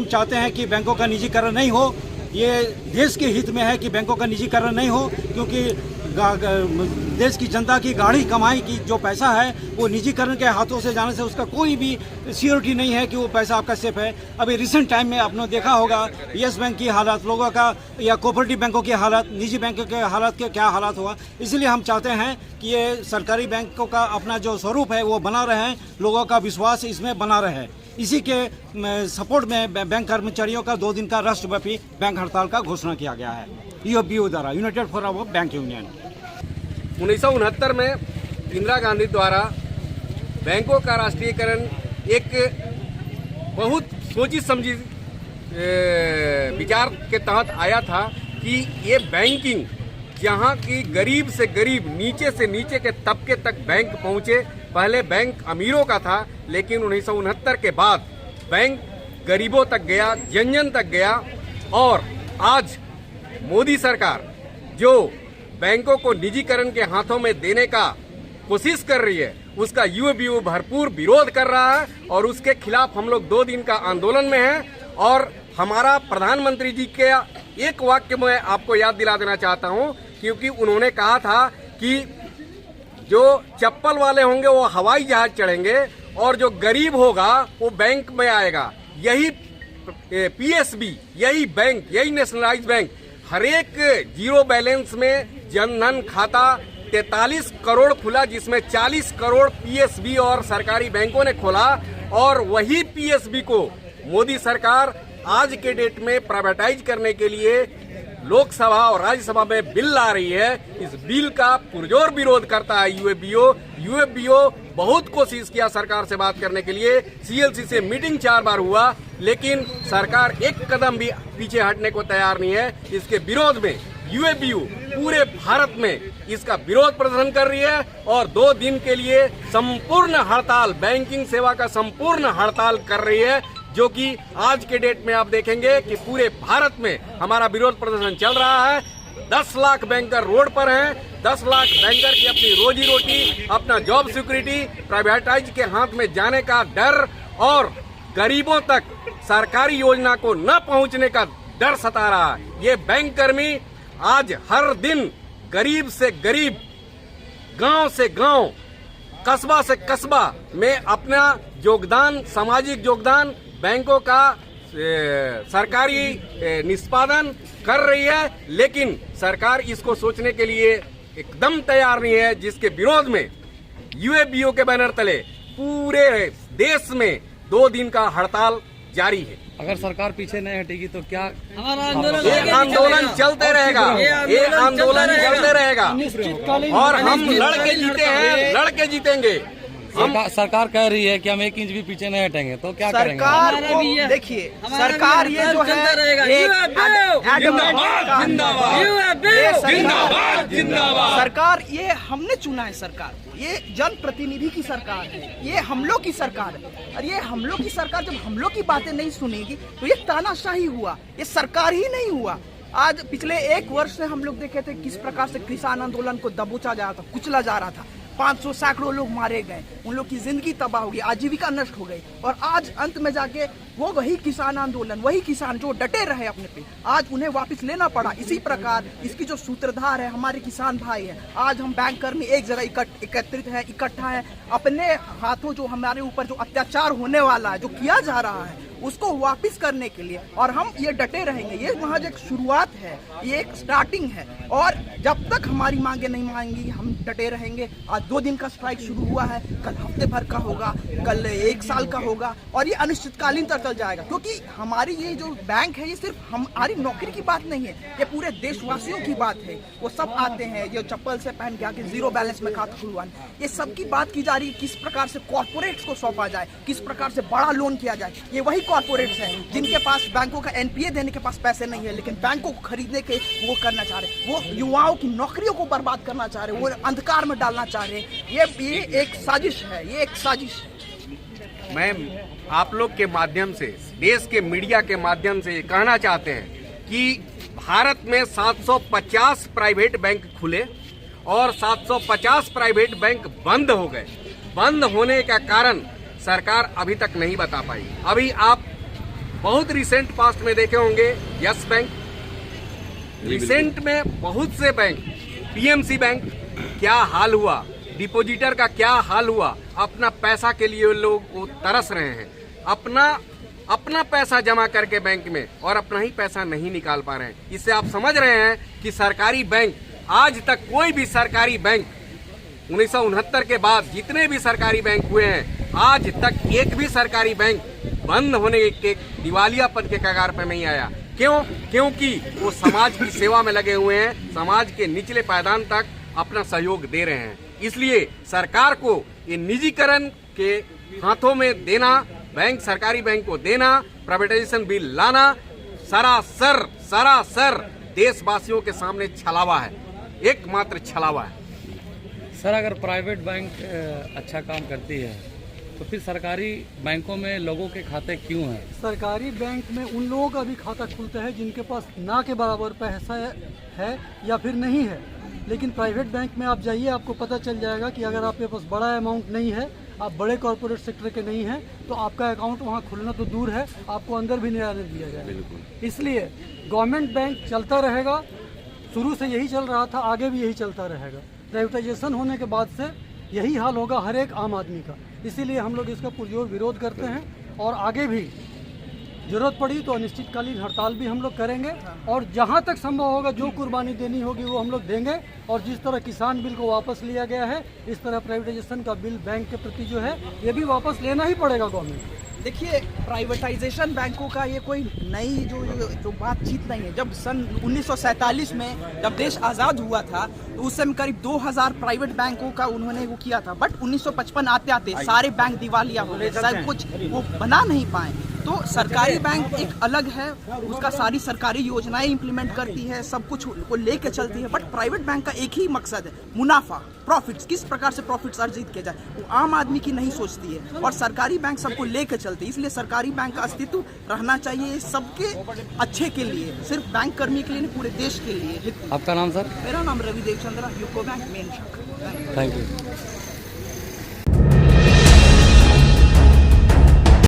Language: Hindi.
हम चाहते हैं कि बैंकों का निजीकरण नहीं हो। ये देश के हित में है कि बैंकों का निजीकरण नहीं हो, क्योंकि देश की जनता की गाढ़ी कमाई की जो पैसा है वो निजीकरण के हाथों से जाने से उसका कोई भी सिक्योरिटी नहीं है कि वो पैसा आपका सेफ है। अभी रिसेंट टाइम में आपने देखा होगा येस बैंक की हालत, लोगों का या कोऑपरेटिव बैंकों की हालत, निजी बैंकों के हालत के क्या हालात हुआ। इसलिए हम चाहते हैं कि ये सरकारी बैंकों का अपना जो स्वरूप है वो बना रहे, लोगों का विश्वास इसमें बना रहे। इसी के सपोर्ट में बैंक कर्मचारियों का 2 दिन का राष्ट्रव्यापी बैंक हड़ताल का घोषणा किया गया है यूएफबीयू द्वारा, United forum of bank union. 1969 में इंदिरा गांधी द्वारा बैंकों का राष्ट्रीयकरण एक बहुत सोची समझी विचार के तहत आया था कि ये बैंकिंग जहां की गरीब से गरीब, नीचे से नीचे के तबके तक बैंक पहुंचे। पहले बैंक अमीरों का था, लेकिन 1969 के बाद बैंक गरीबों तक गया, जन जन तक गया। और आज मोदी सरकार जो बैंकों को निजीकरण के हाथों में देने का कोशिश कर रही है, उसका यूएफबीयू भरपूर विरोध कर रहा है और उसके खिलाफ हम लोग 2 दिन का आंदोलन में हैं। और हमारा प्रधानमंत्री जी के एक वाक्य मैं आपको याद दिला देना चाहता हूं, क्योंकि उन्होंने कहा था कि जो चप्पल वाले होंगे वो हवाई जहाज चढ़ेंगे और जो गरीब होगा वो बैंक में आएगा। यही पीएसबी, यही बैंक, यही नेशनलाइज बैंक हर एक जीरो बैलेंस में जनधन खाता 43 करोड़ खुला, जिसमें 40 करोड़ पीएसबी और सरकारी बैंकों ने खोला। और वही पीएसबी को मोदी सरकार आज के डेट में प्राइवेटाइज करने के लिए लोकसभा और राज्यसभा में बिल ला रही है। इस बिल का पुरजोर विरोध करता है यूएफबीयू बहुत कोशिश किया सरकार से बात करने के लिए, सीएलसी से मीटिंग 4 बार हुआ, लेकिन सरकार एक कदम भी पीछे हटने को तैयार नहीं है। इसके विरोध में यूएफबीयू पूरे भारत में इसका विरोध प्रदर्शन कर रही है और 2 दिन के लिए संपूर्ण हड़ताल, बैंकिंग सेवा का संपूर्ण हड़ताल कर रही है, जो कि आज के डेट में आप देखेंगे कि पूरे भारत में हमारा विरोध प्रदर्शन चल रहा है। 10 लाख बैंकर रोड पर हैं। 10 लाख बैंकर की अपनी रोजी रोटी, अपना जॉब सिक्योरिटी प्राइवेटाइज के हाथ में जाने का डर और गरीबों तक सरकारी योजना को न पहुंचने का डर सता रहा है। ये बैंक कर्मी आज हर दिन गरीब से गरीब, गांव से गांव, कस्बा से कस्बा में अपना योगदान, सामाजिक योगदान, बैंकों का सरकारी निष्पादन कर रही है, लेकिन सरकार इसको सोचने के लिए एकदम तैयार नहीं है, जिसके विरोध में यूएफबीयू के बैनर तले पूरे देश में 2 दिन का हड़ताल जारी है। अगर सरकार पीछे नहीं हटेगी तो क्या हमारा आंदोलन चलते रहेगा, ये आंदोलन चलते रहेगा और हम लड़के जीते हैं, लड़के जीतेंगे। सरकार कह रही है कि हम 1 इंच भी पीछे नहीं हटेंगे, तो क्या करेंगे? सरकार को देखिए, सरकार ये जो है सरकार ये हमने चुना है, सरकार ये जनप्रतिनिधि की सरकार है, ये हम लोग की सरकार है। और ये हम लोग की सरकार जब हम लोग की बातें नहीं सुनेगी तो ये तानाशाही हुआ, ये सरकार ही नहीं हुआ। आज पिछले 1 वर्ष से हम लोग देखे थे किस प्रकार से किसान आंदोलन को दबोचा जा रहा था, कुचला जा रहा था। 500 सैकड़ों लोग मारे गए, उन लोग की जिंदगी तबाह हो गई, आजीविका नष्ट हो गई। और आज अंत में जाके वो वही किसान आंदोलन, वही किसान जो डटे रहे अपने पे, आज उन्हें वापस लेना पड़ा। इसी प्रकार इसकी जो सूत्रधार है हमारे किसान भाई है। आज हम बैंक कर्मी एक जगह एकत्रित है, इकट्ठा है, अपने हाथों जो हमारे ऊपर जो अत्याचार होने वाला है, जो किया जा रहा है, उसको वापस करने के लिए। और हम ये डटे रहेंगे। ये महज एक शुरुआत है, ये एक स्टार्टिंग है, और जब तक हमारी मांगे नहीं मांगी हम डटे रहेंगे। आज 2 दिन का स्ट्राइक शुरू हुआ है, कल हफ्ते भर का होगा, कल 1 साल का होगा, और ये अनिश्चितकालीन तक चल जाएगा। क्योंकि हमारी ये जो बैंक है, ये सिर्फ हमारी नौकरी की बात नहीं है, ये पूरे देशवासियों की बात है। वो सब आते हैं, ये चप्पल से पहन के आके जीरो बैलेंस में खाता खुलवाने, ये सब की बात की जा रही है। किस प्रकार से कॉर्पोरेट्स को सौंपा जाए, किस प्रकार से बड़ा लोन किया जाए। ये वही कॉर्पोरेट्स हैं जिनके पास बैंकों का एनपीए देने के पास पैसे नहीं है, लेकिन बैंकों को खरीदने के वो करना चाह रहे, वो युवाओं की नौकरियों को बर्बाद करना चाह रहे, वो अंधकार में डालना चाह रहे। ये एक साजिश है, ये एक साजिश है। मैं आप लोग के माध्यम से, देश के मीडिया के माध्यम से ये कहना चाहते हैं कि भारत में 750 प्राइवेट बैंक खुले और 750 प्राइवेट बैंक बंद हो गए। बंद होने का कारण सरकार अभी तक नहीं बता पाई। अभी आप बहुत रिसेंट पास्ट में देखे होंगे यस बैंक, रिसेंट में बहुत से बैंक, पीएमसी बैंक, क्या हाल हुआ, डिपॉजिटर का क्या हाल हुआ। अपना पैसा के लिए लोग वो तरस रहे हैं, अपना पैसा जमा करके बैंक में और अपना ही पैसा नहीं निकाल पा रहे हैं। इससे आप समझ रहे हैं कि सरकारी बैंक, आज तक कोई भी सरकारी बैंक 1969 के बाद जितने भी सरकारी बैंक हुए हैं, आज तक एक भी सरकारी बैंक बंद होने के दिवालियापन के कगार पर नहीं आया। क्यों? क्योंकि वो समाज की सेवा में लगे हुए हैं, समाज के निचले पायदान तक अपना सहयोग दे रहे हैं। इसलिए सरकार को ये निजीकरण के हाथों में देना, बैंक, सरकारी बैंक को देना, प्राइवेटाइजेशन बिल लाना सरासर देशवासियों के सामने छलावा है, एकमात्र छलावा है। सर, अगर प्राइवेट बैंक अच्छा काम करती है तो फिर सरकारी बैंकों में लोगों के खाते क्यों हैं? सरकारी बैंक में उन लोगों का भी खाता खुलता है जिनके पास ना के बराबर पैसा है या फिर नहीं है। लेकिन प्राइवेट बैंक में आप जाइए, आपको पता चल जाएगा कि अगर आपके पास बड़ा अमाउंट नहीं है, आप बड़े कॉर्पोरेट सेक्टर के नहीं हैं, तो आपका अकाउंट वहाँ खुलना तो दूर है, आपको अंदर भी नहीं आने दिया जाएगा। इसलिए गवर्नमेंट बैंक चलता रहेगा, शुरू से यही चल रहा था, आगे भी यही चलता रहेगा। प्राइवेटाइजेशन होने के बाद से यही हाल होगा हर एक आम आदमी का। इसीलिए हम लोग इसका पुरजोर विरोध करते हैं और आगे भी जरूरत पड़ी तो अनिश्चितकालीन हड़ताल भी हम लोग करेंगे और जहां तक संभव होगा जो कुर्बानी देनी होगी वो हम लोग देंगे। और जिस तरह किसान बिल को वापस लिया गया है, इस तरह प्राइवेटाइजेशन का बिल बैंक के प्रति जो है ये भी वापस लेना ही पड़ेगा गवर्नमेंट। देखिए, प्राइवेटाइजेशन बैंकों का ये कोई नई जो बातचीत नहीं है। जब सन 1947 में जब देश आज़ाद हुआ था तो उस समय करीब 2000 प्राइवेट बैंकों का उन्होंने वो किया था। बट 1955 आते आते सारे बैंक दिवालिया हो गए, सब कुछ वो बना नहीं पाए। तो सरकारी बैंक एक अलग है, उसका सारी सरकारी योजनाएं इम्प्लीमेंट करती है, सब कुछ को लेके चलती है। बट प्राइवेट बैंक का एक ही मकसद है, मुनाफा, प्रॉफिट्स, किस प्रकार से प्रॉफिट्स अर्जित किया जाए, वो आम आदमी की नहीं सोचती है। और सरकारी बैंक सबको लेके चलती है। इसलिए सरकारी बैंक का अस्तित्व रहना चाहिए सबके अच्छे के लिए, सिर्फ बैंक कर्मी के लिए नहीं, पूरे देश के लिए। आपका नाम सर? मेरा नाम रवि देवचंद्रा, यूको बैंक मेन शाखा। Thank you.